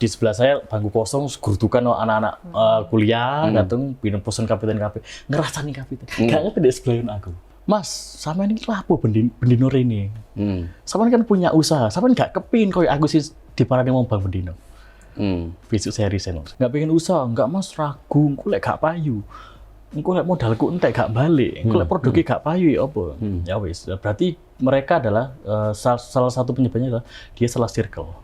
di sebelah saya bangku kosong, gerudukan anak-anak kuliah, datang minum posen kapiten kafe, ngerasani kapiten. Gak ngerti di sebelah aku. Mas, sama ini lapo bendino ini. Sama kan punya usaha, sama nggak kepin koyo aku sih di parane mau bang bendino. Besok saya resign. Nggak pengen usaha, nggak mas ragu, aku lek gak payu. Engko lek modalku entek gak balik, engko lek produknya gak payu ya apa? Ya wis, berarti mereka adalah salah satu penyebabnya adalah dia salah circle.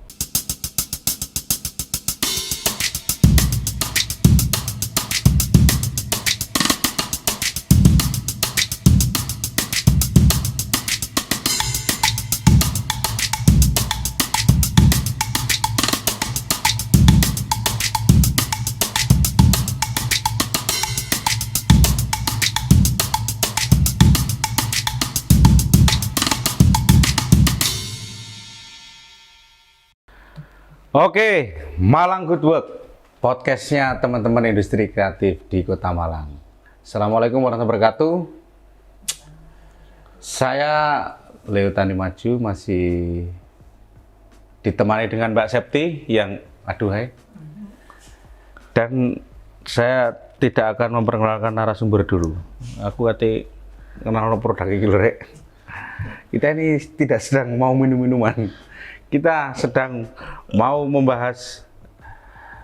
Oke, Malang Good Work, podcastnya teman-teman industri kreatif di Kota Malang. Assalamualaikum warahmatullahi wabarakatuh. Saya Leo Tani Maju masih ditemani dengan Mbak Septi yang aduhai. Dan saya tidak akan memperkenalkan narasumber dulu. Aku kate kenal produk iki lho rek. Kita ini tidak sedang mau minum-minuman. Kita sedang mau membahas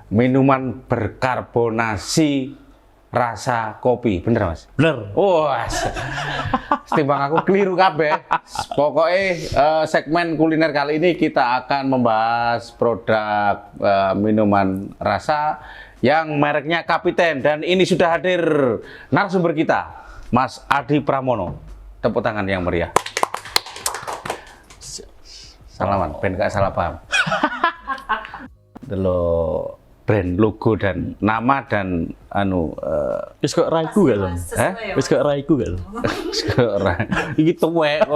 minuman berkarbonasi rasa kopi, bener mas? Bener. Wah, setimbang aku keliru kabeh. Pokoknya segmen kuliner kali ini kita akan membahas produk minuman rasa yang mereknya Kapiten, dan ini sudah hadir narasumber kita, Mas Adi Pramono. Tepuk tangan yang meriah. Salaman, ben gak salah paham. Delok brand, logo dan nama dan Wis kok raiku gak, Sam? Wis kok raiku gak? sekarang iki tuwek.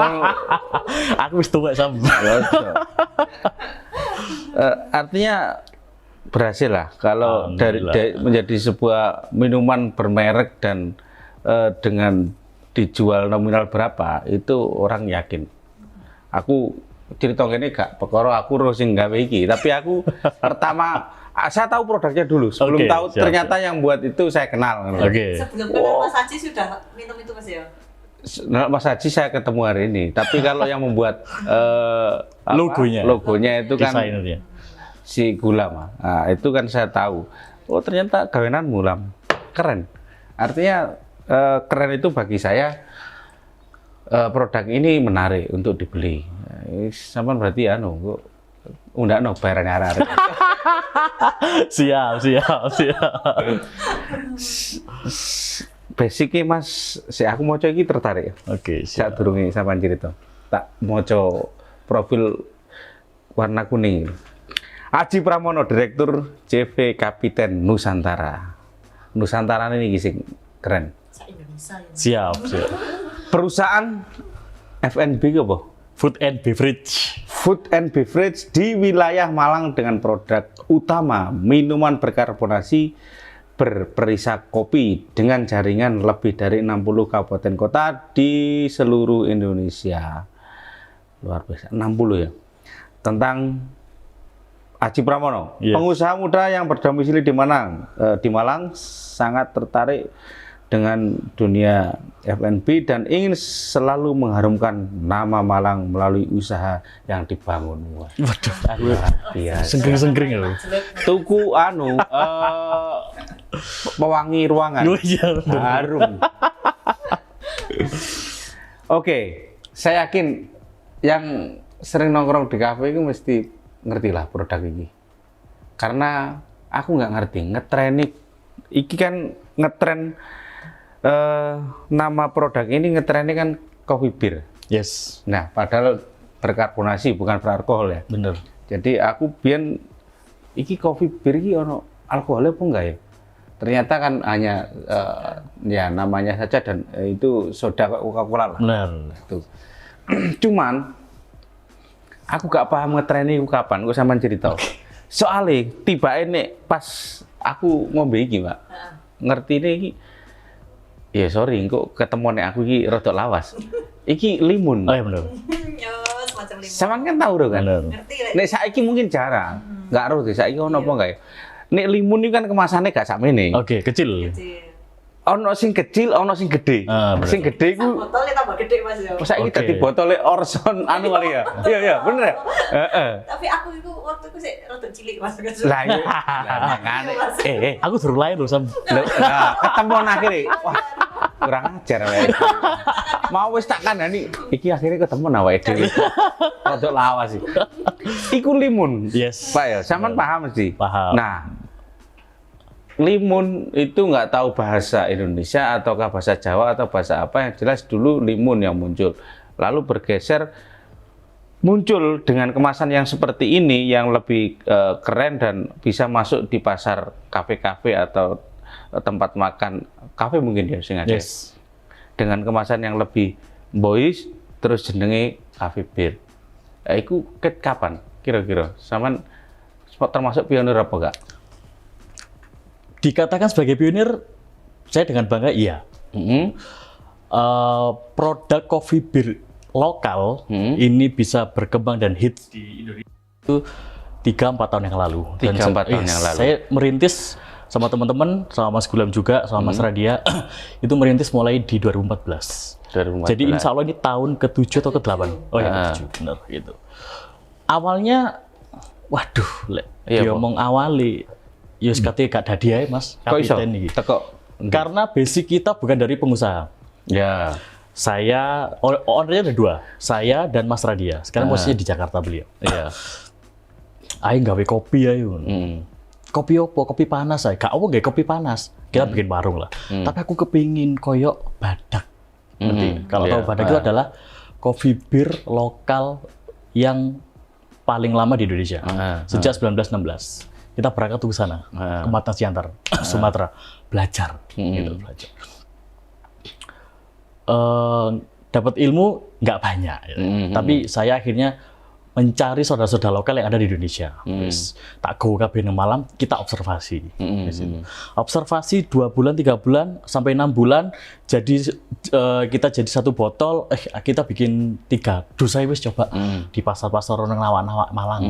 Aku wis tuwek, Sam. Artinya berhasil lah kalau dari menjadi sebuah minuman bermerek dan dengan dijual nominal berapa itu orang yakin. Aku cerita ini gak perkara aku terus sing gawe iki, tapi aku pertama saya tahu produknya dulu sebelum tahu siap, ternyata yang buat itu saya kenal. Sebelum kenal Mas Haji sudah minum itu Mas ya? Mas Haji saya ketemu hari ini, tapi kalau yang membuat logonya itu kan si Gulam. Nah, itu kan saya tahu. Oh ternyata gawenan Gulam. Keren. Artinya keren itu bagi saya produk ini menarik untuk dibeli. Sampai berarti undakno bayarane arek-arek. Siap. Basicnya Mas, aku maca iki tertarik. Oke, siap. Sadurunge sampean cerita. Tak maca profil warna kuning. Aji Pramono, Direktur CV Kapiten Nusantara. Nusantara ini sing keren. Siap. Perusahaan F&B apa? Food and beverage. Food and beverage di wilayah Malang dengan produk utama minuman berkarbonasi berperisa kopi dengan jaringan lebih dari 60 kabupaten kota di seluruh Indonesia. Luar biasa, 60 ya. Tentang Aji Pramono, pengusaha muda yang berdomisili di Malang sangat tertarik dengan dunia F&B dan ingin selalu mengharumkan nama Malang melalui usaha yang dibangun. Waduh, biasa. Senggring ya. Tuku pewangi ruangan. Harum. Oke, saya yakin yang sering nongkrong di kafe itu mesti ngerti lah produk ini. Karena aku nggak ngerti, ngetrend iki kan ngetren nama produk ini ngetrennya kan coffee beer. Yes. Nah, padahal berkarbonasi bukan beralkohol ya. Bener. Jadi aku biyen iki coffee beer iki ono alkoholnya apa enggak ya? Ternyata kan hanya ya namanya saja dan itu soda Coca-Cola lah. Bener. Itu. Cuman aku gak paham ngetrennya kapan, aku sampean cerita. Soalnya tiba ini pas aku ngombe iki, Mbak. Ngerti ini iki ya sorry, kok ketemu nek aku iki rada lawas. Iki limun. Oh iya bener. macam limun. Sampean kan tahu kan? Bener. Ngerti lek. Nek saiki mungkin jarang. Enggak roh deh saiki ono apa enggak ya? Nek limun ini kan kemasannya gak sakmene. Oke, kecil. Kecil. Ono sing kecil, ono sing gede. Bener. Sing gede Sak ku botolnya tambah gede Mas ya. saiki Oke. dadi botole Orson anu kali ya. Iya iya, bener ya? Heeh. Tapi aku itu waktu itu sih rada cilik Mas. Lah iya. Lah makane. Aku suruh lain loh Sam. Lah, ketemu akhirnya. Wah, kurang ajar wae. Mau wis tak kandhani, iki akhirnya ketemu awake dhewe. Rodok lawas sih. Iku limun. Yes. Pak ya, sampean paham mesti. Paham. Nah, limun itu nggak tahu bahasa Indonesia ataukah bahasa Jawa atau bahasa apa, yang jelas dulu limun yang muncul. Lalu bergeser muncul dengan kemasan yang seperti ini yang lebih keren dan bisa masuk di pasar kafe-kafe atau tempat makan kafe mungkin ya sing ada. Yes. Dengan kemasan yang lebih boys terus jenenge cafe beer. Iku ket kapan kira-kira? Sampean termasuk pionir apa enggak? Dikatakan sebagai pionir, saya dengan bangga iya. Produk coffee beer lokal ini bisa berkembang dan hits di Indonesia itu 3-4 tahun yang lalu. 3-4 tahun yang lalu. Saya merintis sama teman-teman, sama Mas Gulam juga, sama Mas Radia, itu merintis mulai di 2014. 2014. Jadi insya Allah ini tahun ke-7 atau ke-8. Oh ya, ke-7, benar gitu. Awalnya, waduh, Iya, diomong awali, yus katanya gak dadi ae Mas, Kok iso? kapiten iki. Teko. Karena basic kita bukan dari pengusaha. Ya. Saya, ownernya ada 2, saya dan Mas Radia. Sekarang posisinya di Jakarta beliau. Iya. Ayo gawe kopi ayo. Kopi opo? Kopi panas aja. Gak apa gak kopi panas. Kita bikin warung lah. Tapi aku kepingin koyok Badak. Ngerti? Kalau tahu Badak itu adalah coffee beer lokal yang paling lama di Indonesia. Sejak 1916. Kita berangkat ke sana, ke Matang Siantar, Sumatera, belajar. Gitu, belajar. Dapat ilmu nggak banyak. Gitu. Tapi saya akhirnya mencari saudara-saudara lokal yang ada di Indonesia. Terus, tak go kabeh nang Malang, kita observasi. Observasi 2 bulan, 3 bulan, sampai 6 bulan. Jadi kita jadi 1 botol, kita bikin 3. Saya wis coba di pasar-pasar nang Nawak-Nawak Malang.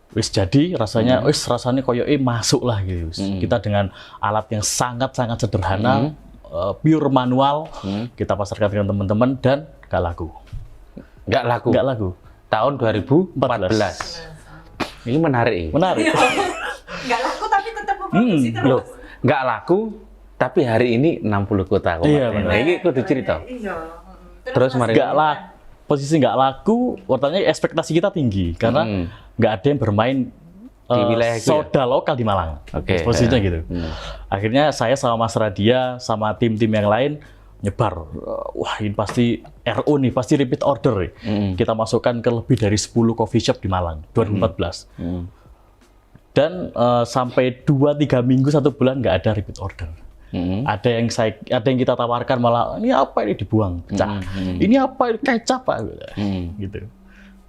Wis jadi rasanya, rasanya koyoke masuk lah gitu. Kita dengan alat yang sangat-sangat sederhana, pure manual, kita pasarkan dengan teman-teman dan gak laku. Nggak laku. Nggak laku. Tahun 2014. Ini menarik. Menarik. Nggak laku tapi tetap memproduksi Loh, terus. nggak laku, tapi hari ini 60 kota. Iya, benar. Ini kudu cerita. Iya. Terus mari. Nggak laku. Posisi nggak laku, artinya ekspektasi kita tinggi karena nggak ada yang bermain Di wilayah itu ya? soda lokal di Malang. Oke. Posisinya gitu. Akhirnya saya sama Mas Radia sama tim-tim yang lain nyebar. Wah, ini pasti RO nih, pasti repeat order nih. Kita masukkan ke lebih dari 10 coffee shop di Malang 2014. Dan sampai 2-3 minggu 1 bulan nggak ada repeat order. Ada yang kita tawarkan malah ini apa ini dibuang pecah. Ini apa ini kecap Pak gitu.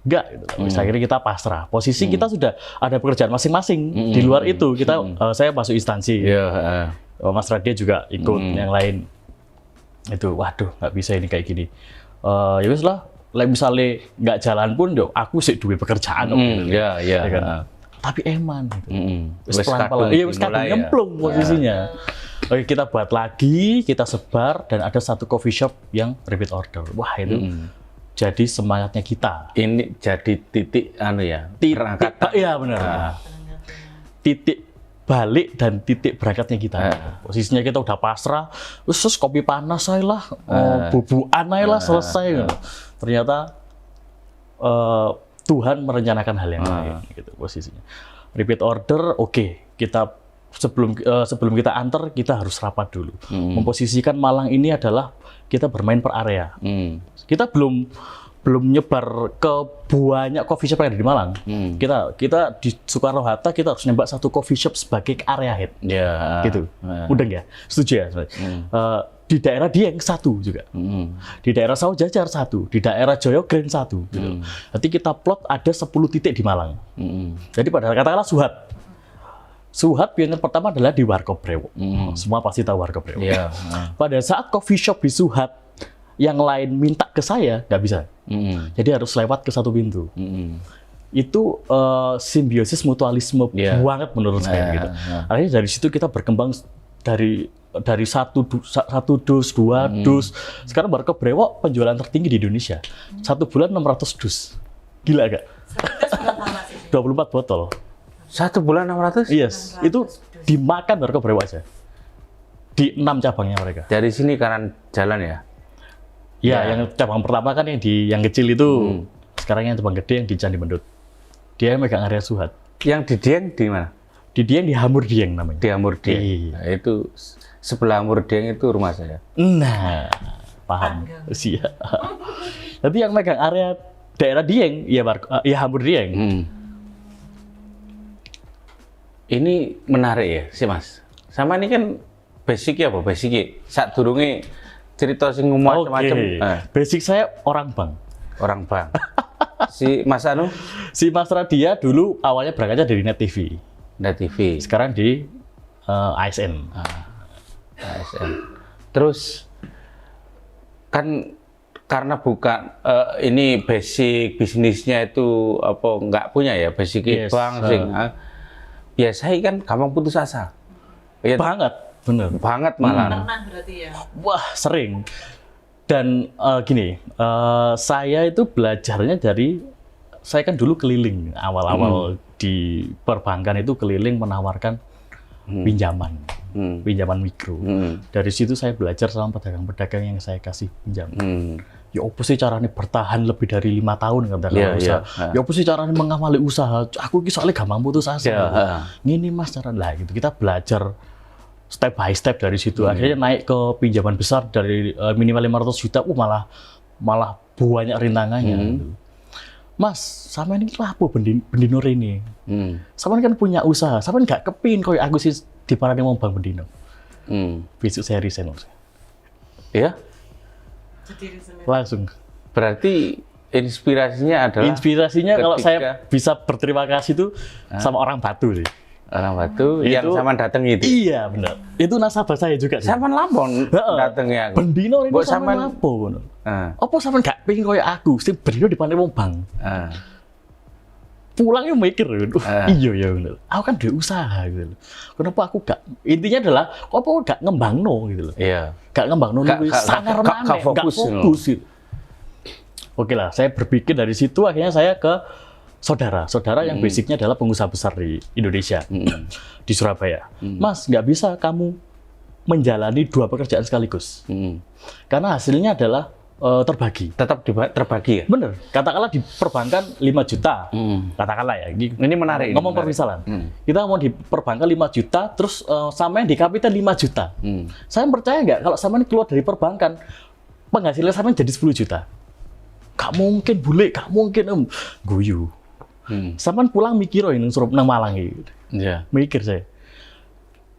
Enggak gitu. Akhirnya kita pasrah. Posisi kita sudah ada pekerjaan masing-masing. Di luar itu kita saya masuk instansi. Mas Radia juga ikut yang lain. Itu waduh nggak bisa ini kayak gini. Ya wis lah, misalnya nggak jalan pun yo aku sih duwe pekerjaan gitu. Ya kan? Tapi eman gitu. Wis kadung Iya, wis kadung dimulai ya. nyemplung posisinya. Oke, kita buat lagi, kita sebar dan ada 1 coffee shop yang repeat order. Wah, itu jadi semangatnya kita. Ini jadi titik anu ya. Iya benar. Titik balik dan titik berangkatnya kita. Posisinya kita udah pasrah, terus kopi panas aja lah, bubuan aja lah, selesai. Ternyata Tuhan merencanakan hal yang lain, gitu posisinya. Repeat order, oke, kita sebelum kita antar, kita harus rapat dulu. Memposisikan Malang ini adalah kita bermain per area. Kita belum nyebar ke banyak coffee shop yang ada di Malang. Kita di Soekarno-Hatta kita harus nembak 1 coffee shop sebagai area head. Gitu. Udah nggak? Setuju ya? Di daerah Dieng 1 juga. Di daerah Sawah Jajar 1, di daerah Joyo Grand 1 gitu. Nanti kita plot ada 10 titik di Malang. Jadi pada katakanlah Suhat pionir pertama adalah di Warkop Brewok. Semua pasti tahu Warkop Brewok. Pada saat coffee shop di Suhat yang lain minta ke saya nggak bisa. Jadi harus lewat ke satu pintu. Itu simbiosis mutualisme banget menurut saya gitu. Akhirnya dari situ kita berkembang dari satu dus, 2 dus. Sekarang baru ke Brewok penjualan tertinggi di Indonesia. 1 bulan 600 dus. Gila gak? 24 botol. 1 bulan 600? Yes, itu dimakan baru ke Brewok aja. Di 6 cabangnya mereka. Dari sini kanan jalan ya? Ya, yang cabang pertama kan yang kecil itu. Sekarang yang cabang gede yang di Candi Mendut. Dia megang area Suhat. Yang di Dieng di mana? Di Dieng di Hamur Dieng namanya. Di Hamur Dieng. Iya. Nah, itu sebelah Hamur Dieng itu rumah saya. Nah, paham. Siap. Tapi yang megang area daerah Dieng, ya Hamur Dieng. Ini menarik ya, sih Mas. Sama ini kan basicnya apa? Basicnya saat durunge cerita sing macam-macam. Basic saya orang bank. Orang bank. Si Mas Anu? Si Mas Radia dulu awalnya berangkatnya dari Net TV. Net TV. Sekarang di ASN. ASN. Terus kan karena bukan ini basic bisnisnya itu apa nggak punya ya basic bank sing biasanya kan gampang putus asa. Ya, banget, bener. Banget malah. Pernah berarti ya? Wah, sering. Dan gini, saya itu belajarnya saya kan dulu keliling awal-awal di perbankan itu keliling menawarkan pinjaman mikro. Dari situ saya belajar sama pedagang-pedagang yang saya kasih pinjam. Ya apa sih caranya bertahan lebih dari 5 tahun katakanlah usaha. Ya apa sih caranya mengawali usaha. Aku ini soalnya gampang putus asa. Gini Mas cara lah gitu. Kita belajar step by step dari situ. Akhirnya naik ke pinjaman besar dari minimal 500 juta. Malah banyak rintangannya. Gitu. Mas, sama ini lapo bendino ini. Sama kan punya usaha. Sama nggak kepin koyo aku sih di parane mau bang bendino. Besok saya resign. Ya? Langsung. Berarti inspirasinya adalah kalau saya bisa berterima kasih itu sama orang Batu sih. Orang Batu yang sama datang itu. Iya benar. Itu nasabah saya juga sih. Sama Lampung datangnya. Bendino ini sama Lampung. Apa sama nggak pengen kayak aku? Sih bendino di Palembang Bang. Pulangnya mikir, iya ya benar. Aku kan udah usaha gitu. Kenapa aku gak? Intinya adalah, apa gak ngembangno gitu loh. Iya. Gak ngembangno, sangar maneh, gak fokus gitu. Oke lah, saya berpikir dari situ akhirnya saya ke saudara yang basicnya adalah pengusaha besar di Indonesia, di Surabaya. Mas, nggak bisa kamu menjalani 2 pekerjaan sekaligus. Karena hasilnya adalah terbagi. Tetap terbagi ya? Bener. Katakanlah di perbankan 5 juta. Katakanlah ya. Ini menarik. Ngomong permisalan. Kita mau di perbankan 5 juta, terus sampean di Kapitan 5 juta. Saya percaya nggak kalau sampean keluar dari perbankan, penghasilan sampean jadi 10 juta. Gak mungkin bule, gak mungkin guyu. Sampean pulang mikir ini suruh nang Malang gitu. Iya. Mikir saya.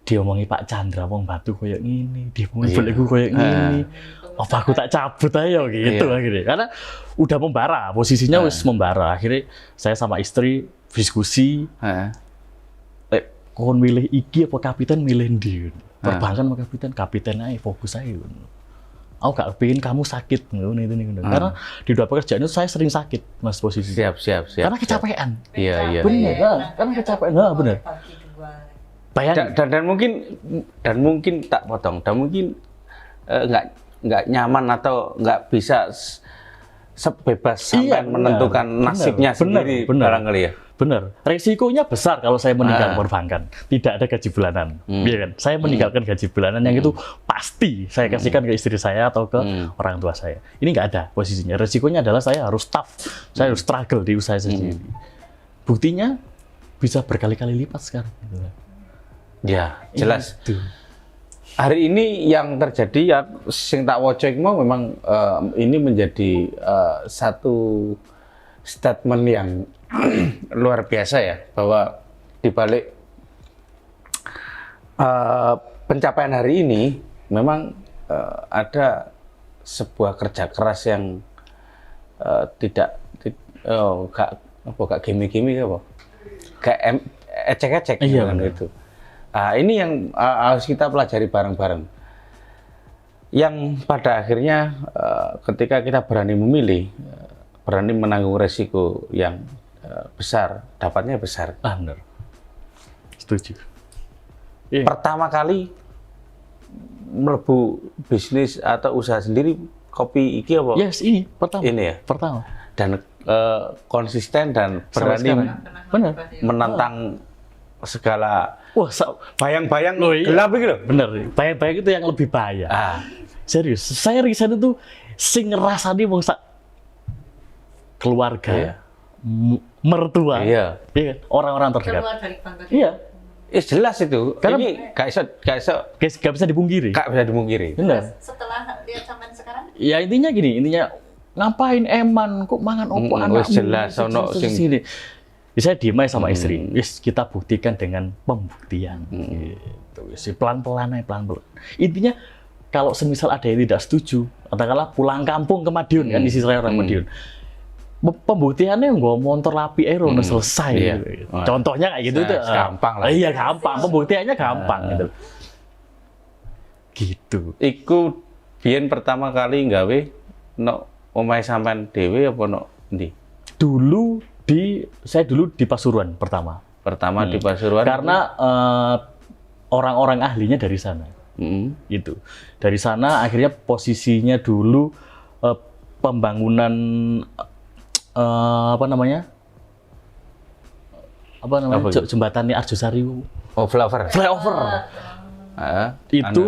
Diomongi Pak Chandra wong Batu koyo ngene, diomongi bolekku koyo ngene. Apa aku tak cabut aja gitu akhirnya. Karena udah membara, posisinya wis membara. Akhirnya saya sama istri diskusi. Kon milih iki apa Kapitan milih ndi? Perbankan sama Kapitan aja fokus aja. Aku gak pengen kamu sakit itu. Karena di 2 pekerjaan itu saya sering sakit Mas posisi. Siap. Karena kecapean. Iya. Bener, karena kecapean. Bener. Bayangin. Dan mungkin tak potong. Dan mungkin nggak nyaman atau nggak bisa sebebas sampai menentukan nasibnya sendiri barangkali ya. Benar. Resikonya besar kalau saya meninggalkan perbankan. Tidak ada gaji bulanan. Iya kan? Saya meninggalkan gaji bulanan yang itu pasti saya kasihkan ke istri saya atau ke orang tua saya. Ini nggak ada posisinya. Resikonya adalah saya harus tough. Saya harus struggle di usaha sendiri. Buktinya bisa berkali-kali lipat sekarang. Ya, jelas. Itu. Hari ini yang terjadi ya sing tak waca iku memang ini menjadi satu statement yang luar biasa ya, bahwa di balik pencapaian hari ini memang ada sebuah kerja keras yang gak gimmick-gimmick apa, gak ecek-ecek gitu. Ini yang harus kita pelajari bareng-bareng. yang pada akhirnya ketika kita berani memilih, berani menanggung resiko yang besar, dapatnya besar. Benar. Setuju. Pertama kali melebu bisnis atau usaha sendiri kopi iki apa? Yes, ini pertama. Ini ya. Pertama. Dan konsisten dan Sampai berani sekarang. Benar. menantang segala Wah, bayang-bayang Oh, iya. gelap gitu. bener. Bayang-bayang itu yang lebih bahaya. Serius, saya resign itu sing ngerasani wong sak keluarga, Iya. mertua, Iya. iya kan? Orang-orang terdekat. Keluar dari bangga. Iya, Jelas itu. Karena- Ini gak bisa dipungkiri. gak bisa dimungkiri. Bener. Setelah lihat sampean sekarang, Ya intinya gini, ngapain eman kok mangan opo anakmu? wis jelas, ono sing- sini. Saya diem aja sama istri. Yes, kita buktikan dengan pembuktian. Gitu. Wis, pelan-pelan aja, pelan-pelan. Intinya kalau semisal ada yang tidak setuju, katakanlah pulang kampung ke Madiun kan, isi saya orang Madiun. Pembuktiannya nggak motor lapi air udah selesai. Iya. Gitu. Contohnya kayak gitu tuh. Gampang lah. Iya gampang. Pembuktiannya gampang gitu. Gitu. Iku biyen pertama kali nggawe no omahe sampean dhewe apa no ndi? Saya dulu di Pasuruan pertama. Pertama di Pasuruan. Karena orang-orang ahlinya dari sana. Itu. Dari sana akhirnya posisinya dulu pembangunan apa namanya jembatannya Arjosari Oh, flyover. itu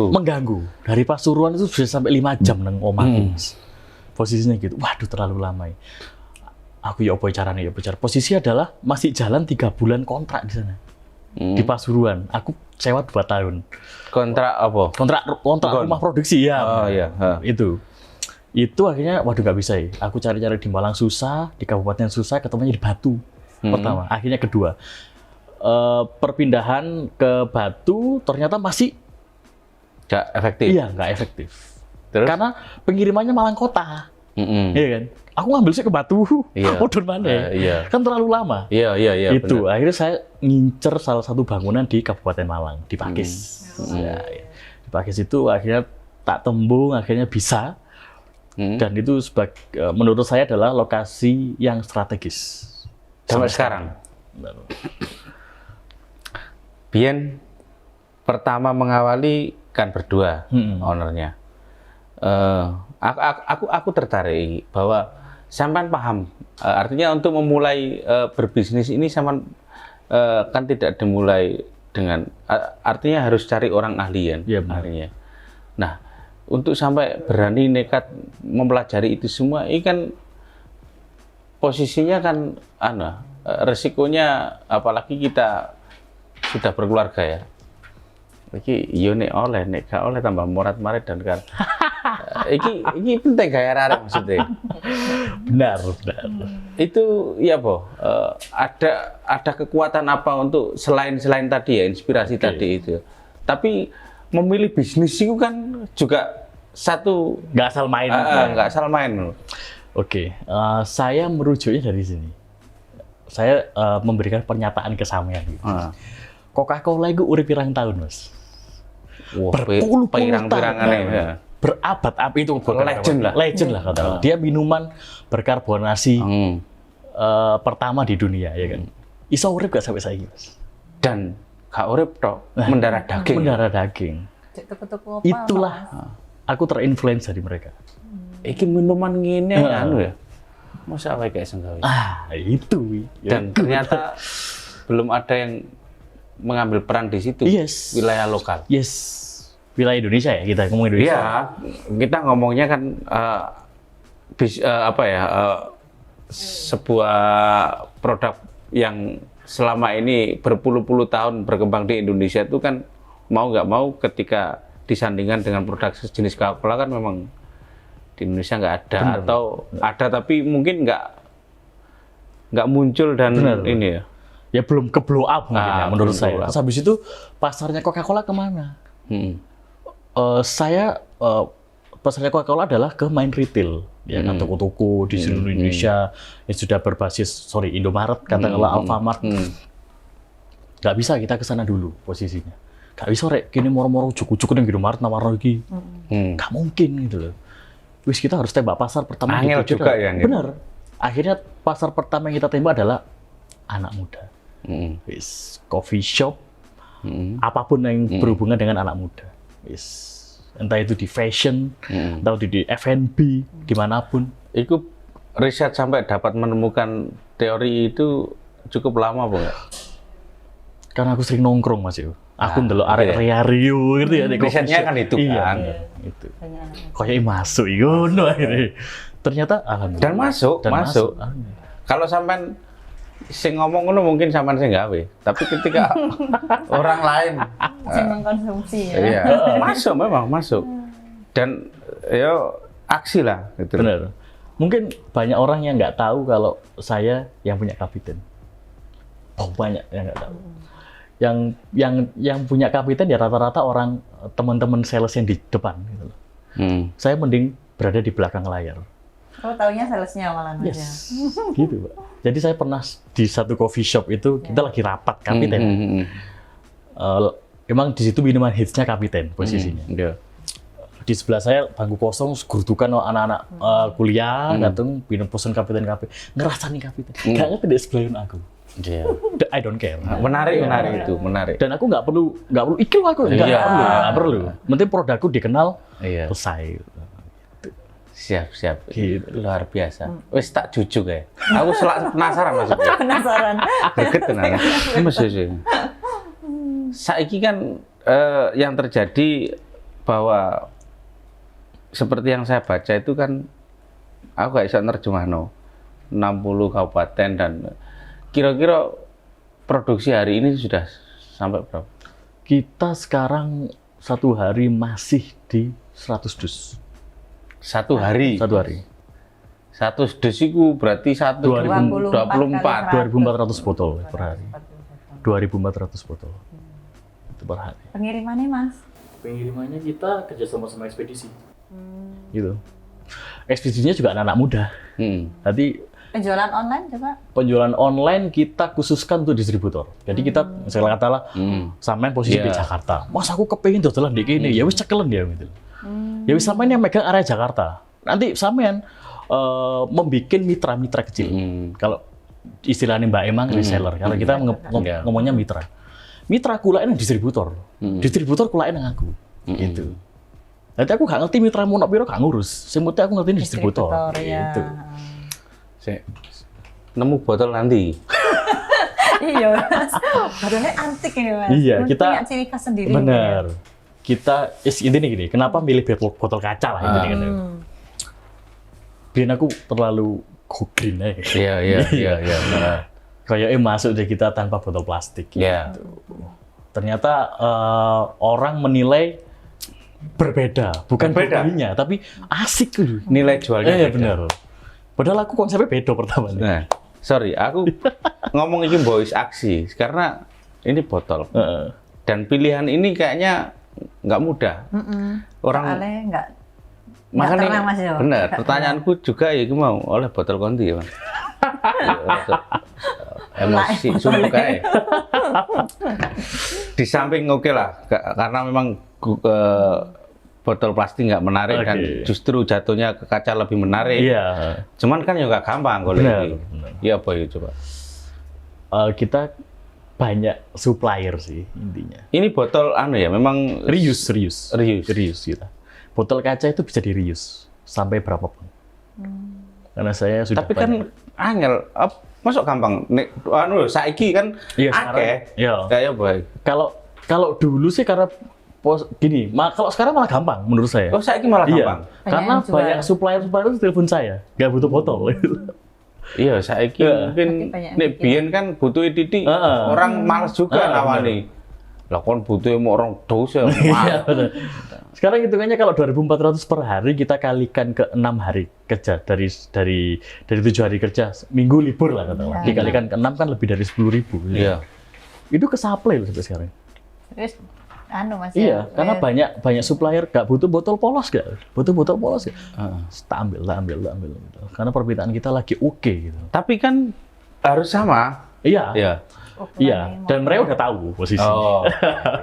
mengganggu. dari Pasuruan itu bisa sampai 5 jam nang omah Mas. Posisinya gitu, waduh terlalu lama ya. Aku ya apa caranya. Posisi adalah masih jalan 3 bulan kontrak di sana di Pasuruan. Aku sewa 2 tahun. Kontrak apa? Kontrak rumah produksi ya. Oh iya. Itu akhirnya waduh nggak bisa ya. Aku cari-cari di Malang susah, di Kabupaten susah, ketemunya di Batu pertama. Akhirnya kedua. Perpindahan ke Batu ternyata masih Gak efektif. iya nggak efektif. Terus? Karena pengirimannya Malang Kota. Iya kan? Aku ngambil sih ke Batu. Iya. Modern mana? Iya. Kan terlalu lama. Iya. Itu Bener. akhirnya saya ngincer salah satu bangunan di Kabupaten Malang, di Pakis. Ya. Di Pakis itu akhirnya tak tembung, akhirnya bisa. Dan itu menurut saya adalah lokasi yang strategis. Sampai sekarang. Biyen pertama mengawali kan berdua ownernya. Aku tertarik bahwa sampean paham. Artinya untuk memulai berbisnis ini sampean kan tidak dimulai dengan artinya harus cari orang ahli Iya, ahlinya. Nah, untuk sampai berani nekat mempelajari itu semua, ini kan posisinya kan resikonya apalagi kita sudah berkeluarga ya. Iki yo nek oleh, nek gak oleh tambah morat-marit dan kan. Iki penting gaya arek maksudnya. Benar. Itu ya po, ada kekuatan apa untuk selain tadi ya inspirasi tadi itu. Tapi memilih bisnis itu kan juga satu Nggak asal main. nggak asal main. Oke, saya merujuknya dari sini. Saya memberikan pernyataan kesamaan. Gitu. Coca-Cola itu urip pirang tahun, Mas. Wah, Berpuluh-puluh pirang-pirangannya tahun. ya. Berabad-abad itu Legend lah. Legend lah katakanlah. Dia minuman berkarbonasi pertama di dunia, ya kan. Iso urip gak sampai saiki, Mas? Dan gak urip tok, mendarah daging. Mendarah daging. toko-toko apa? Itulah aku terinfluence dari mereka. Iki minuman ngene ya. Masa awake kayak senggawe. Itu. Dan ternyata belum ada yang mengambil peran di situ. Yes. Wilayah lokal. Yes. Wilayah Indonesia ya, kita ngomong Indonesia. Iya, kita ngomongnya kan sebuah produk yang selama ini berpuluh-puluh tahun berkembang di Indonesia itu kan mau nggak mau ketika disandingkan dengan produk sejenis Coca-Cola kan memang di Indonesia nggak ada. Bener. Atau ada tapi mungkin nggak muncul dan ini ya. Ya belum ke blow up mungkin ya, menurut saya. Terus habis itu pasarnya Coca-Cola kemana? Pasarnya Coca-Cola adalah ke main retail, ya kan, toko-toko di seluruh Indonesia yang sudah berbasis, Indomaret, katakanlah Alfamart. Nggak bisa kita ke sana dulu posisinya. gak bisa rek kini moro-moro ujuk-ujuk ning Indomaret nawarno iki. Gak mungkin gitu loh. Wis kita harus tembak pasar pertama Angel gitu, juga ya, Ngin? bener. Akhirnya pasar pertama yang kita tembak adalah anak muda. Wis coffee shop, apapun yang berhubungan dengan anak muda. Wis entah itu di fashion, entah itu di F&B, dimanapun. Itu riset sampai dapat menemukan teori itu cukup lama apa enggak? Karena aku sering nongkrong Mas yo. Aku ndelok gitu ya. area Rio gitu ya di coffee Risetnya shop. kan itu Iya, kan. itu. Kayak masuk ngono akhirnya. Ternyata alhamdulillah. Dan masuk. Alhamdulillah. Kalau sampean sing ngomong ngono mungkin sampean sing gawe, tapi ketika orang lain Sing mengkonsumsi ya. iya, masuk memang masuk. Dan ya aksi lah gitu. Benar. Mungkin banyak orang yang nggak tahu kalau saya yang punya kapiten. Banyak yang nggak tahu. Yang punya kapiten ya rata-rata orang teman-teman sales yang di depan gitu loh. Saya mending berada di belakang layar. Oh, taunya salesnya malah aja. Yes. Gitu, Pak. Jadi saya pernah di satu coffee shop itu kita lagi rapat kapiten. Emang di situ minuman hitsnya kapiten posisinya. Iya. Di sebelah saya bangku kosong, gerudukan anak-anak kuliah, datang minum pesen kapiten-kapiten. Ngerasani kapiten. Gak ngerti di sebelah aku. Iya. I don't care. Menarik itu, menarik. Dan aku nggak perlu ikil aku, Iya. nggak perlu. Penting produkku dikenal, Iya. selesai. Siap. Gitu. Luar biasa. Wis tak jujuk ya. Aku penasaran maksudnya. Penasaran. Greget tenan. Mesti. Saiki kan yang terjadi bahwa seperti yang saya baca itu kan aku gak bisa nerjemahno 60 kabupaten dan kira-kira produksi hari ini sudah sampai berapa? Kita sekarang satu hari masih di 100 dus. Satu hari. 100 dus itu berarti 24 2.400 botol per hari. 2.400 botol. Itu per hari. Pengirimannya, Mas? Pengirimannya kita kerjasama sama ekspedisi. Gitu. Ekspedisinya juga anak-anak muda. Nanti Penjualan online coba? penjualan online kita khususkan untuk distributor. Jadi kita misalnya katalah sampean posisi di Jakarta. Mas aku kepengin dodolan di kene, ya wis cekelen dia gitu. Ya wis sampean yang megang area Jakarta. Nanti sampean membikin mitra-mitra kecil. Kalau istilahnya Mbak Emang reseller. Kalau kita ngomongnya mitra. Mitra kulain distributor. Distributor kulain yang aku. Gitu. Nanti aku gak ngerti mitra monok piro gak ngurus. Sing penting aku ngerti distributor. Ya. Gitu. Nemu botol nanti. Iya, Mas. Botolnya antik ini, Mas. Iya, punya ciri khas sendiri. Benar. Kita intinya gini, kenapa milih botol kaca lah intinya kan. Biar aku terlalu go green aja. Iya. Kayaknya masuk deh kita tanpa botol plastik. Iya. Gitu. Ternyata orang menilai berbeda, bukan belinya, tapi asik tuh. Nilai jualnya Iya beda. benar. Padahal aku konsepnya beda pertama nih. Nah, sorry, aku ngomong ini voice aksi karena ini botol. Dan pilihan ini kayaknya nggak mudah. Orang Soalnya nggak makanya tenang, Mas, ya? benar. Pertanyaanku juga ya mau oleh botol konti ya, Mas. Emosi sungguh kayak. Di samping oke lah, karena memang botol plastik nggak menarik kan, justru jatuhnya ke kaca lebih menarik. Iya. Cuman kan ya nggak gampang kalau ini. Iya apa ya coba? Kita banyak supplier sih intinya. Ini botol ya, memang Reuse kita. Botol kaca itu bisa di reuse sampai berapapun. Karena saya sudah tapi kan angel, masuk gampang. Nek saiki kan akeh. Iya. Kayak baik. Kalau dulu sih karena gini, kalau sekarang malah gampang menurut saya. Oh, saiki malah gampang. Karena banyak supplier itu telepon saya, nggak butuh botol. Iya, saiki mungkin nek biyen kan butuh titik, orang males juga nawani. Lah kon butuh mau orang dosa. Iya, benar. Sekarang hitungannya kalau 2.400 per hari kita kalikan ke 6 hari kerja dari 7 hari kerja, minggu libur lah katakanlah. Dikalikan ke 6 kan lebih dari 10.000. Iya. Itu ke supply loh sampai sekarang. Terus Mas Iya, karena banyak supplier nggak butuh botol polos nggak? Tak ambil. Gitu. Karena permintaan kita lagi oke gitu. Tapi kan harus sama. Iya. Iya. Iya, dan mereka udah tahu posisi. Oh,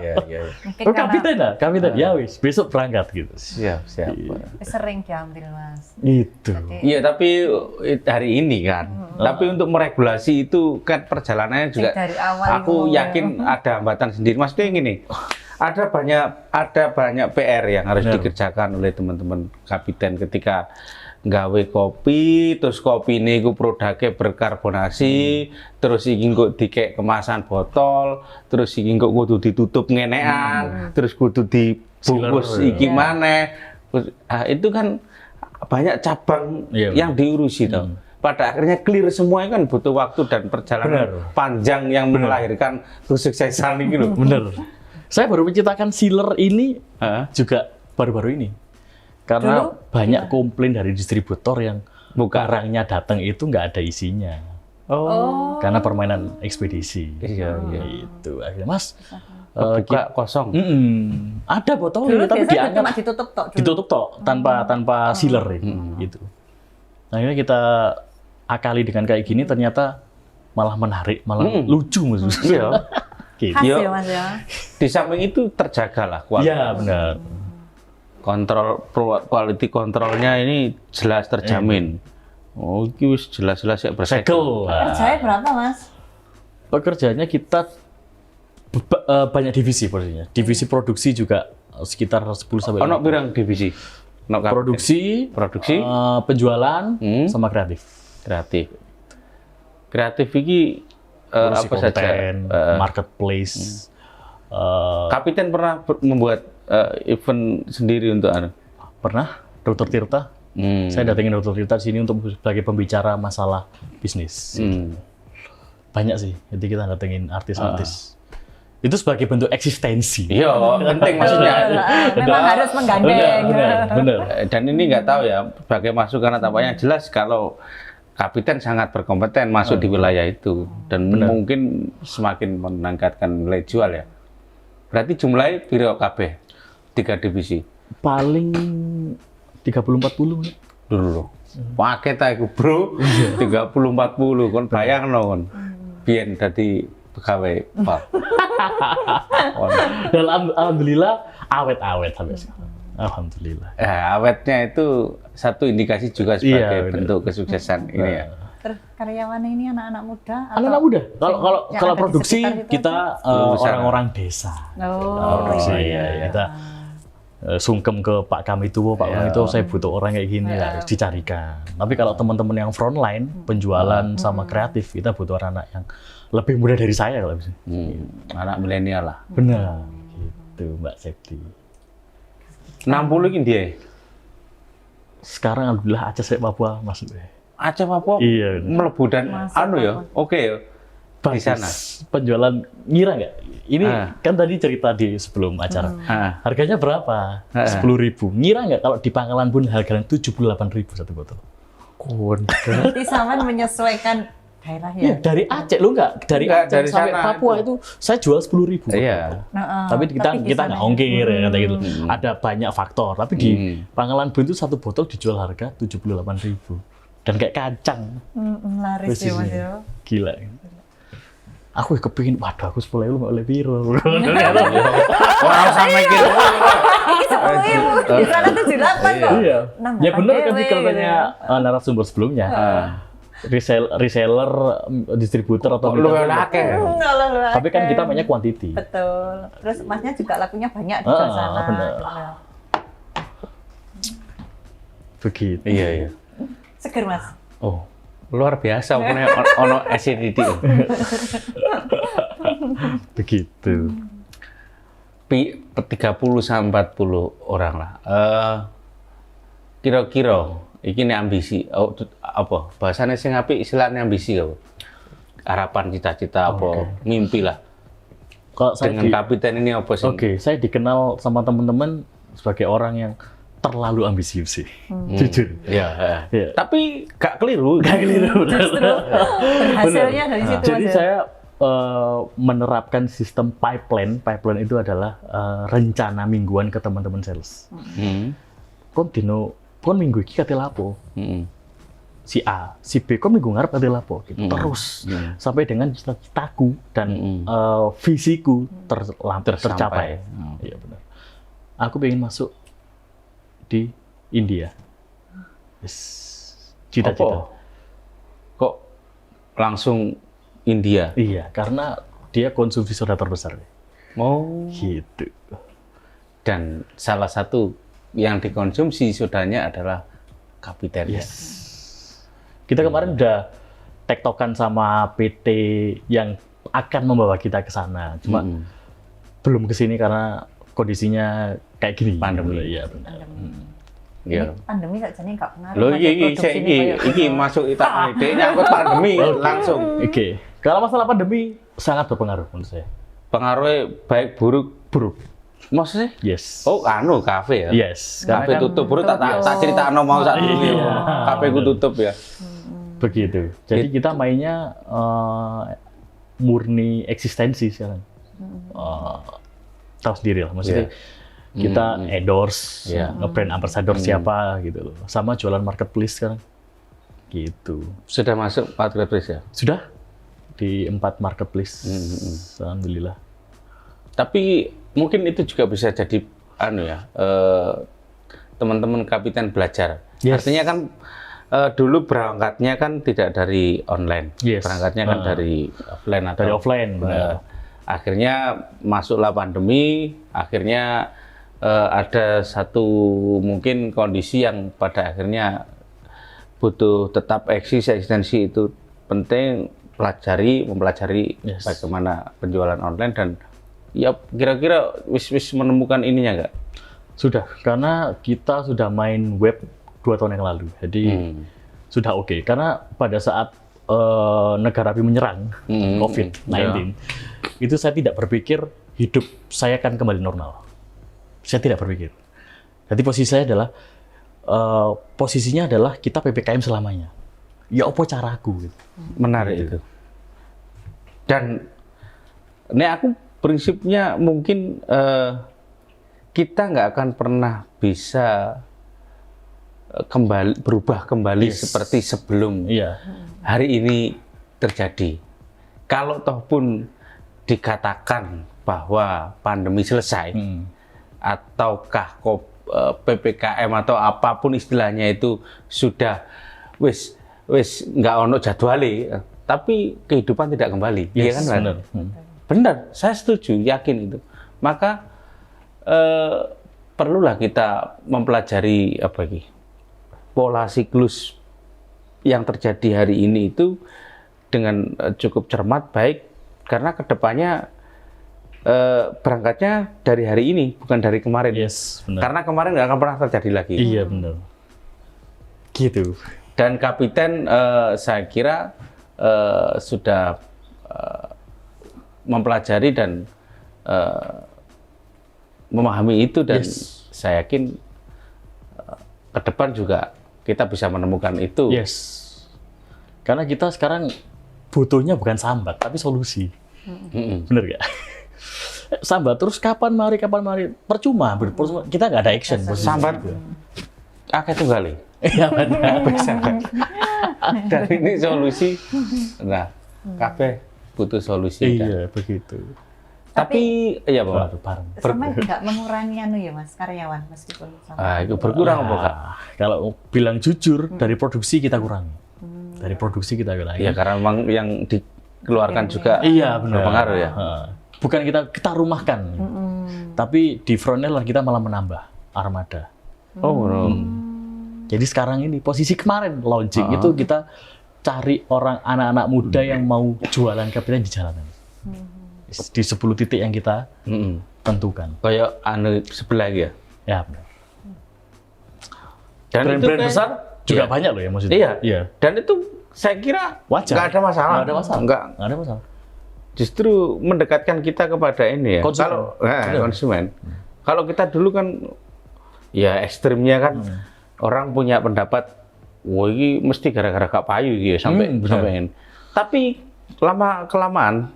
iya. Mungkin Oh, karena kapitan, ya wis, besok berangkat gitu. Siap. sering diambil Mas. Itu. Iya, tapi hari ini kan. Tapi untuk meregulasi itu kan perjalanannya juga. Dari awal Aku itu, yakin ada hambatan sendiri. Maksudnya gini, ada banyak PR yang harus dikerjakan oleh teman-teman kapiten ketika nggawe kopi, terus kopi ini ku produknya berkarbonasi, terus iki kok dikek kemasan botol, terus iki kok kudu ditutup ngenean, terus kudu dibungkus Sealer, iki maneh. Itu kan banyak cabang yang diurusi toh. Pada akhirnya clear semuanya kan butuh waktu dan perjalanan panjang yang melahirkan kesuksesan ini loh. Bener. Saya baru menciptakan sealer ini juga baru-baru ini. Karena banyak komplain dari distributor yang barangnya datang itu nggak ada isinya. Oh. Karena permainan ekspedisi. Iya. Itu akhirnya Mas buka kosong. Ada botol Dulu tapi biasanya dianggap cuma ditutup tok dulu. ditutup tok tanpa sealer gitu. Akhirnya kita akali dengan kayak gini ternyata malah menarik, malah lucu maksudnya. Iya. Gitu. Khas ya Mas ya. Di samping itu terjaga lah kualitas. Iya benar. Quality kontrolnya ini jelas terjamin. Oh, ini wis jelas-jelas ya bersegel. Segel. Kerjanya berapa Mas? Pekerjaannya kita banyak divisi posisinya. Divisi produksi juga sekitar 10 sampai 15. Ono pirang divisi? Ono Produksi, penjualan, sama kreatif. Kreatif ini Produksi apa saja? konten, marketplace. Kapiten pernah membuat event sendiri untuk anu? Pernah, Dr. Tirta. Saya datengin Dr. Tirta di sini untuk sebagai pembicara masalah bisnis. Banyak sih, jadi kita datengin artis-artis. Itu sebagai bentuk eksistensi. Iya, penting maksudnya. Memang harus menggandeng. Benar. Dan ini nggak tahu ya, sebagai masukan atau apa yang jelas kalau kapiten sangat berkompeten masuk di wilayah itu dan mungkin semakin meningkatkan nilai jual ya. Berarti jumlahnya piro kabeh 3 divisi. Paling 30-40 Dulu. Paket aku, Bro. 30-40 kon bayangno kon. Biyen dadi pegawai Pak. Dan alhamdulillah awet-awet sampai sekarang. Alhamdulillah. Awetnya itu satu indikasi juga sebagai bentuk kesuksesan ini ya. Terus karyawannya ini anak-anak muda? Anak-anak muda. Kalau ada di produksi sekitar situ kita orang-orang desa. Produksi iya. kita sungkem ke Pak kami itu, Pak kami itu saya butuh orang kayak gini harus dicarikan. Tapi kalau teman-teman yang frontline, penjualan sama kreatif, kita butuh anak yang lebih muda dari saya kalau bisa. Anak milenial lah. Benar. Gitu, Mbak Septi. 60 ini dia. Sekarang alhamdulillah Aceh sampai Papua masuk. Aceh Papua Iya. melebu dan anu ya. Oke ya. Di sana. Penjualan ngira nggak? Ini kan tadi cerita di sebelum acara. Harganya berapa? 10.000. Ngira nggak kalau di Pangkalan Bun harganya 78.000 satu botol? Berarti Saman menyesuaikan daerah ya? Iya, dari Aceh lo nggak? Dari Aceh dari sampai sana Papua itu saya jual 10.000. Iya. Tapi kita nggak ongkir ya, kata gitu. Ada banyak faktor. Tapi di Pangkalan Bun itu satu botol dijual harga 78.000. Dan kayak kacang. Laris ya Mas ya. Gila. Aku kepingin, waduh aku 10.000 nggak boleh piro. Orang sama mikir. Ini 10.000, di sana 78 kok. Iya. Ya benar kan dewe, katanya narasumber sebelumnya. Reseller, distributor atau Lu akeh. tapi kan kita mainnya quantity. Betul. Terus Masnya juga lakunya banyak di sana. Benar. Begitu. Iya. Seger Mas. Oh, luar biasa ono acidity. Begitu. 30 sampai 40 orang lah. Kira-kira iki nek ambisi apa? Bahasane sing apik istilahnya ambisi apa? Harapan cita-cita apa? Mimpi lah. Kalau saya dengan kapiten ini apa sih? Oke, saya dikenal sama teman-teman sebagai orang yang terlalu ambisius sih. Jujur. Iya. Tapi gak keliru. Justru hasilnya dari situ Jadi Mas. saya menerapkan sistem pipeline. Pipeline itu adalah rencana mingguan ke teman-teman sales. Kon minggu iki kate lapo. si A, si B kok minggu ngarep ati lapo gitu. Terus sampai dengan cita-citaku dan visiku tercapai. Iya benar. Aku pengen masuk di India. Yes. Cita-cita. Kok langsung India? Iya, karena dia konsumsi soda terbesar. Oh. Gitu. Dan salah satu yang dikonsumsi sodanya adalah Kapiten. Yes. Kita kemarin udah tektokan sama PT yang akan membawa kita ke sana. Cuma belum ke sini karena kondisinya kayak gini. Pandemi. Iya, benar. Iya. Pandemi kok jadi nggak pengaruh. Loh, iki masuk Italia, nyangkut pandemi langsung. Oke. Kalau masalah pandemi sangat berpengaruh menurut saya. Pengaruhnya baik buruk. Maksudnya? Yes. Oh, kafe ya? Yes. Kafe Karena kan tutup, bro, tak cerita mau saat dulu ya. Kafe ku tutup ya. begitu. Jadi kita mainnya murni eksistensi sekarang. Tahu sendiri lah, maksudnya kita endorse, nge-brand ambassador siapa gitu loh. Sama jualan marketplace sekarang. Gitu. Sudah masuk marketplace ya? Sudah di 4 marketplace. Alhamdulillah. Tapi mungkin itu juga bisa jadi teman-teman Kapiten belajar. Yes. Artinya kan dulu berangkatnya kan tidak dari online, berangkatnya kan dari offline atau dari offline. Akhirnya masuklah pandemi, akhirnya ada satu mungkin kondisi yang pada akhirnya butuh tetap eksistensi itu penting, mempelajari bagaimana penjualan online dan ya kira-kira wis menemukan ininya nggak? Sudah, karena kita sudah main web 2 tahun yang lalu, jadi sudah oke. Karena pada saat negara api menyerang COVID-19, itu saya tidak berpikir hidup saya akan kembali normal. Saya tidak berpikir. Jadi posisinya adalah kita PPKM selamanya. Ya apa caraku? Gitu. Menarik itu. Dan ini aku prinsipnya mungkin kita nggak akan pernah bisa berubah kembali seperti sebelum hari ini terjadi. Kalau toh pun dikatakan bahwa pandemi selesai, ataukah PPKM atau apapun istilahnya itu sudah wis nggak ono jadwali, tapi kehidupan tidak kembali, iya kan? Benar. Benar, saya setuju, yakin itu. Maka perlulah kita mempelajari pola siklus yang terjadi hari ini itu dengan cukup cermat, baik karena kedepannya berangkatnya dari hari ini bukan dari kemarin. Yes, benar. Karena kemarin nggak akan pernah terjadi lagi. Iya benar. Gitu. Dan Kapiten saya kira sudah mempelajari dan memahami itu dan saya yakin ke depan juga kita bisa menemukan itu. Yes. Karena kita sekarang butuhnya bukan sambat tapi solusi. Bener nggak? Sambat terus kapan mari percuma kita nggak ada action. Sambat akeh tunggal. Iya benar. Dan ini solusi. Nah, kabeh butuh solusi. Iya begitu. Tapi ya bareng. Sama nggak mengurangi ya Mas karyawan meskipun sama. Itu berkurang apa Kak? Kalau bilang jujur dari produksi kita kurangi. Dari produksi kita kurangi. Iya karena memang yang dikeluarkan juga benar. Berpengaruh ya. Bukan kita rumahkan. Tapi di front end kita malah menambah armada. Jadi sekarang ini posisi kemarin launching itu kita cari anak-anak muda yang mau jualan Kapiten di jalanan. Di 10 titik yang kita tentukan. Kayak sebelah ya? Ya benar. Dan brand-brand besar juga banyak loh ya maksudnya. Iya. Dan itu saya kira wajar. Nggak ada masalah. Nggak ada masalah. Justru mendekatkan kita kepada ini ya. Konsumen. Kalau kita dulu kan ya ekstrimnya kan orang punya pendapat, wah ini mesti gara-gara gak payu gitu sampai ini. Tapi lama-kelamaan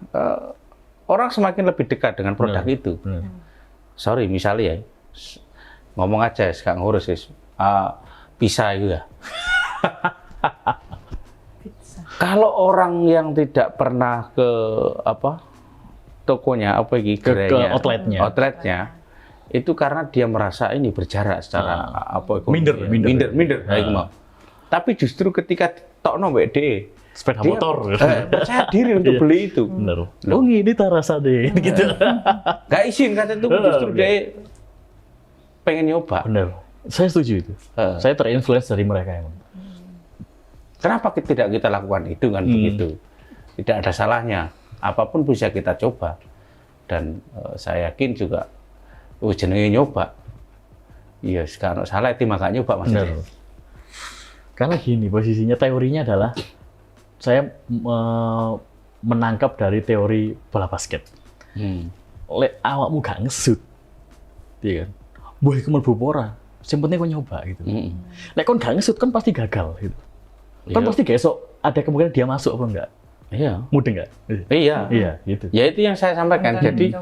orang semakin lebih dekat dengan produk itu. Sorry, misalnya ya, ngomong aja, gak ngurus bisa juga. Kalau orang yang tidak pernah ke tokonya ke outletnya, itu karena dia merasa ini berjarak secara minder. Tapi justru ketika tokno WD sepeda motor, percaya diri untuk beli itu. Bener. Oh ini terasa deh, gitu. Gak izin kata itu justru dia pengen nyoba. Bener. Saya setuju itu. Saya terinfluence dari mereka yang. Kenapa tidak kita lakukan itu kan begitu? Tidak ada salahnya. Apapun bisa kita coba. Dan saya yakin juga jenenge nyoba. Iya, sekarang salah itu maka nyoba maksudnya. Bener. Karena gini, posisinya teorinya adalah saya menangkap dari teori bola basket. Lek awakmu gak ngesut. Iya kan? Boleh mlebu ora. Sing penting kok nyoba gitu. Lek kon gak ngesut kan pasti gagal gitu. Kan pasti besok ada kemungkinan dia masuk apa enggak? Iya. Mudah enggak? Iya, gitu. Ya itu yang saya sampaikan. Jadi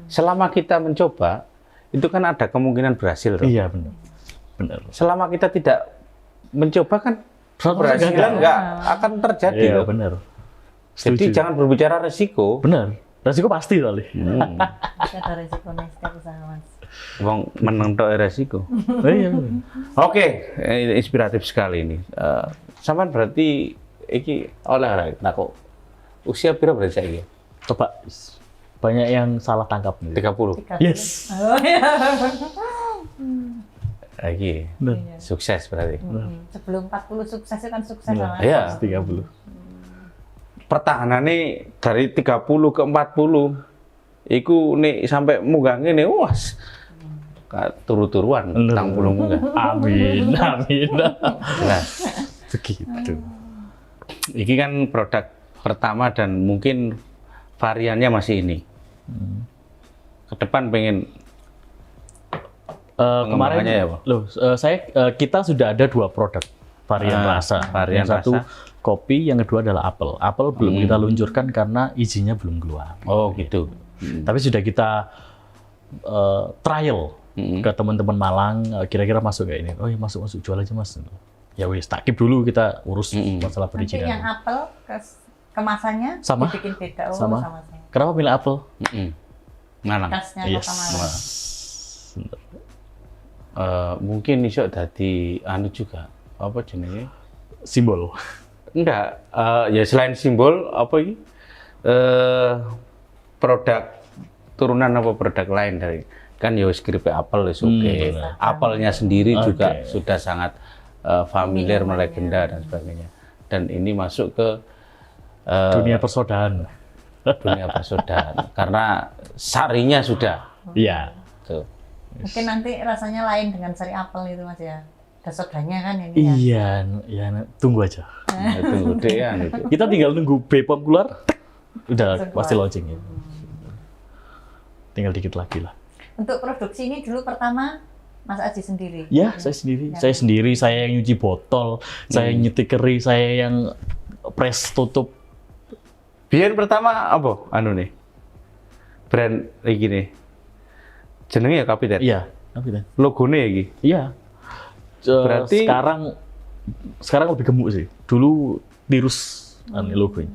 selama kita mencoba, itu kan ada kemungkinan berhasil. Iya, benar. Selama kita tidak mencoba kan keberhasilan nggak akan terjadi. Iya, loh. benar. Jadi jangan berbicara resiko. Benar. Resiko pasti kali. Ada resikonya setiap usaha, Mas. Wong menang tok resiko. Iya. Oke, inspiratif sekali ini. Sampean berarti iki oleh kok usia pira berarti saiki? Coba banyak yang salah tangkap nih. 30. Yes. Oh, iya. Lagi. Sukses berarti. Sebelum 40 sukses itu kan sukses lah. Iya. 30. Pertahanannya dari 30 ke 40 iku nih sampai munggah ngene was turu-turuan tang puluh munggah. Amin. Nah, begitu. Iki kan produk pertama dan mungkin variannya masih ini. Ke depan pengen kemarin ya, Pak? Kita sudah ada 2 produk varian rasa. Varian yang satu rasa. kopi, yang kedua adalah apel. Apel belum kita luncurkan karena izinnya belum keluar. Oh gitu. Tapi sudah kita trial ke teman-teman Malang, kira-kira masuk kayak ini. Oh ya masuk jual aja Mas. Ya wis tak keep dulu, kita urus masalah Nanti perizinan. yang apel kemasannya Sama. dibikin beda. Oh, Sama. sama. Kenapa pilih apel? Malang. Khasnya Kota Malang. Mungkin iso dadi anu juga apa jenenge? Simbol. Enggak, ya selain simbol apa ini? Produk turunan apa produk lain dari kan ya skrip apel wis oke. Apelnya sendiri juga sudah sangat familiar, melegenda dan sebagainya. Dan ini masuk ke dunia persaudaraan. Karena sarinya sudah. Iya. Tuh. Mungkin nanti rasanya lain dengan sari apel itu Mas ya. Ada sodanya kan ini ya. Iya, tunggu aja. Tunggu deh ya. Kita tinggal nunggu Bepom keluar, udah pasti launching ya. Tinggal dikit lagi lah. Untuk produksi ini dulu pertama Mas Aji sendiri? Ya, saya sendiri. Saya sendiri, saya yang nyuci botol, saya yang nyetikeri, saya yang press tutup. Biar pertama apa? Anu nih. Brand iki nih. Jenenge ya Kapitan? Iya, Kapitan. Logone iki? Iya. Berarti sekarang lebih gemuk sih. Dulu tirus logonya.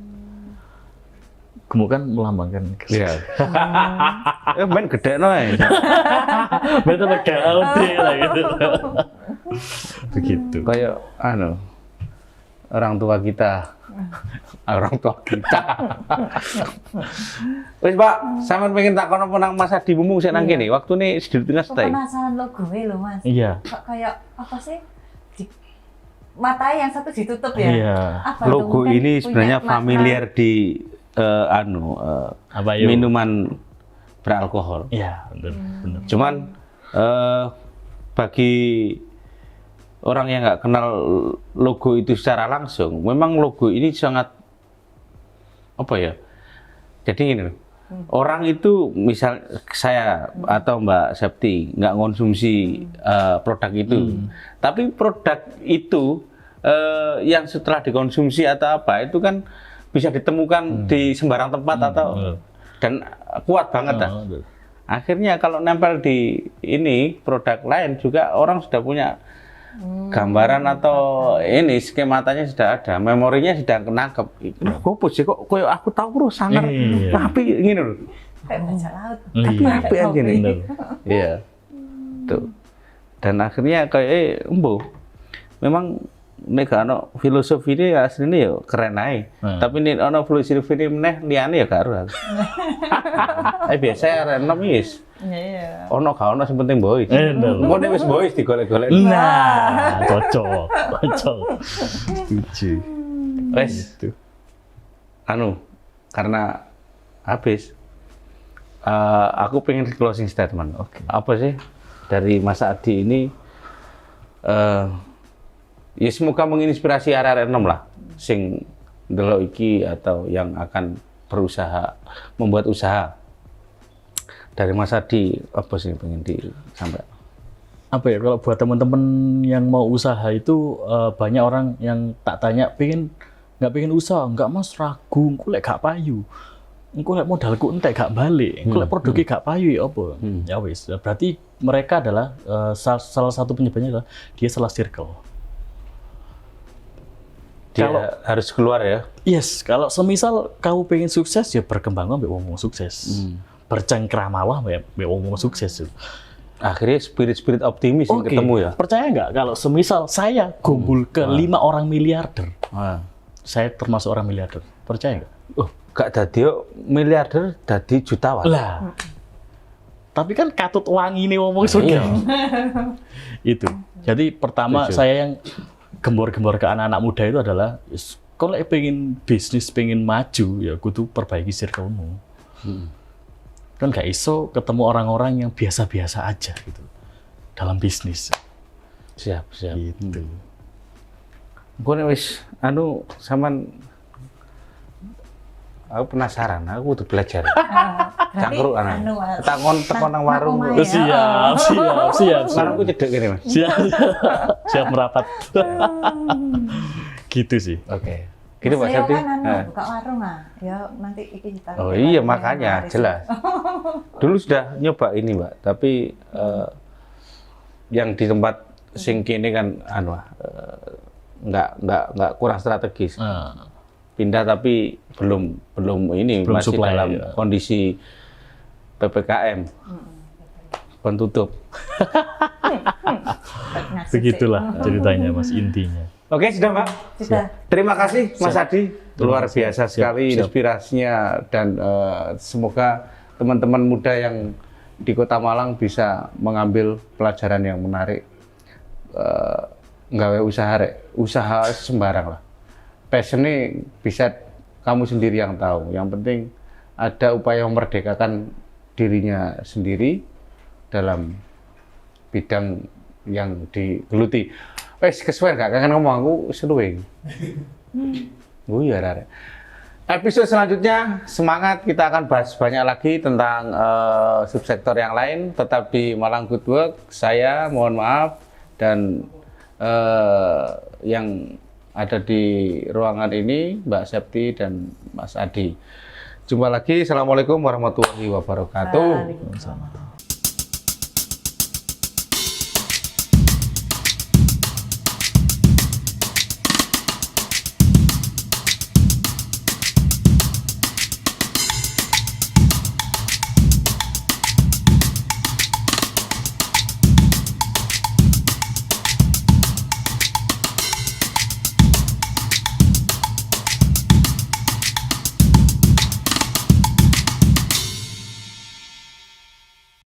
Gemuk kan melambangkan. Iya. Main gede noe. Betul gede lah gitu. Begitu. Kayak anu orang tua kita. Wis Pak, sampean pengen takon apa nang Mas Adi Mumung sik nang kene. Waktune sedulur tengah stay. Penasaran logonya loh Mas. Iya. Kok kayak apa sih? Mata yang satu ditutup ya? Iya. Apa Logo ini sebenarnya familiar di minuman beralkohol. Iya, benar. Cuman bagi orang yang nggak kenal logo itu secara langsung, memang logo ini sangat apa ya? Jadi gini loh, orang itu misal saya atau Mbak Septi nggak konsumsi produk itu, tapi produk itu yang setelah dikonsumsi atau apa itu kan bisa ditemukan di sembarang tempat atau dan kuat banget kan. Akhirnya kalau nempel di ini produk lain juga orang sudah punya gambaran atau ini skematanya sudah ada, memorinya sudah kenangkep. Kok sih kok koyo aku tahu terus sangar tapi ngene lho. Kayak bajak laut. Tapi apa yang gini? Iya. Tuh. Dan akhirnya kayak embo. Memang nek gak ono filosofi ini asline ya keren ae. Tapi nek ono filosofi ini meneh liyane ya gak ero. Biasa arek enom wis. Iya. Ono gak ono sing penting boys. Engko nek wis boys digolek-golek. Nah, cocok. Setuju. Wes. Karena habis aku pengen closing statement. Apa sih dari Mas Adi ini? Ya semoga menginspirasi arek-arek enom lah, sing ndelok iki atau yang akan berusaha membuat usaha. Dari Mas Adi apa sih yang pengen disampaikan? Apa ya, kalau buat teman-teman yang mau usaha itu banyak orang yang tak tanya nggak pengen usaha, nggak Mas, ragu, engko lek gak payu. Engko lek modalku entek gak balik, engko lek produknya gak payu ya apa? Ya wis, berarti mereka adalah salah satu penyebabnya adalah dia salah circle. Dia harus keluar ya. Yes, kalau semisal kamu pengen sukses ya berkembang ambek wong sukses. Bercengkramalah ambek wong sukses. Akhirnya spirit optimis yang ketemu ya. Percaya nggak kalau semisal saya kumpul ke 5 orang miliarder. Saya termasuk orang miliarder. Percaya nggak? Gak dadi miliarder, dadi jutawan. Lah. Tapi kan katut wangi nih ngomong surga. Itu. Jadi pertama saya yang gembor-gembor ke anak-anak muda itu adalah kalau pengen bisnis, pengen maju ya kudu perbaiki circle-mu. Kan gak iso ketemu orang-orang yang biasa-biasa aja gitu dalam bisnis. Siap. Gitu. Gue wis sampean aku penasaran, aku tuh belajar. Cangkruk tekon nang warung. Siap. Warungku cedek gini, Mas. Siap merapat. Gitu sih. Oke. Gitu Pak Saya Septi. kan buka warung ya nanti iki kita. Oh iya makanya jelas. Dulu sudah nyoba ini Mbak, tapi yang di tempat sing kene kan nggak kurang strategis. Pindah tapi belum ini belum masih supply, dalam kondisi PPKM. Penutup. Begitulah ceritanya Mas, intinya. Oke, sudah Mbak. Sudah. Terima kasih Mas Adi. Luar biasa sekali Siap. inspirasinya dan semoga teman-teman muda yang di Kota Malang bisa mengambil pelajaran yang menarik. Nggawe usaha sembarang lah. Passionnya bisa kamu sendiri yang tahu. Yang penting ada upaya memerdekakan dirinya sendiri dalam bidang yang digeluti. Kesuwen gak kangen ngomong aku seluwing. Oh iya, Rare. Episode selanjutnya semangat, kita akan bahas banyak lagi tentang subsektor yang lain. Tetap di Malang Good Work. Saya mohon maaf dan yang ada di ruangan ini Mbak Septi dan Mas Adi. Jumpa lagi. Assalamualaikum warahmatullahi wabarakatuh. Waalaikumsalam.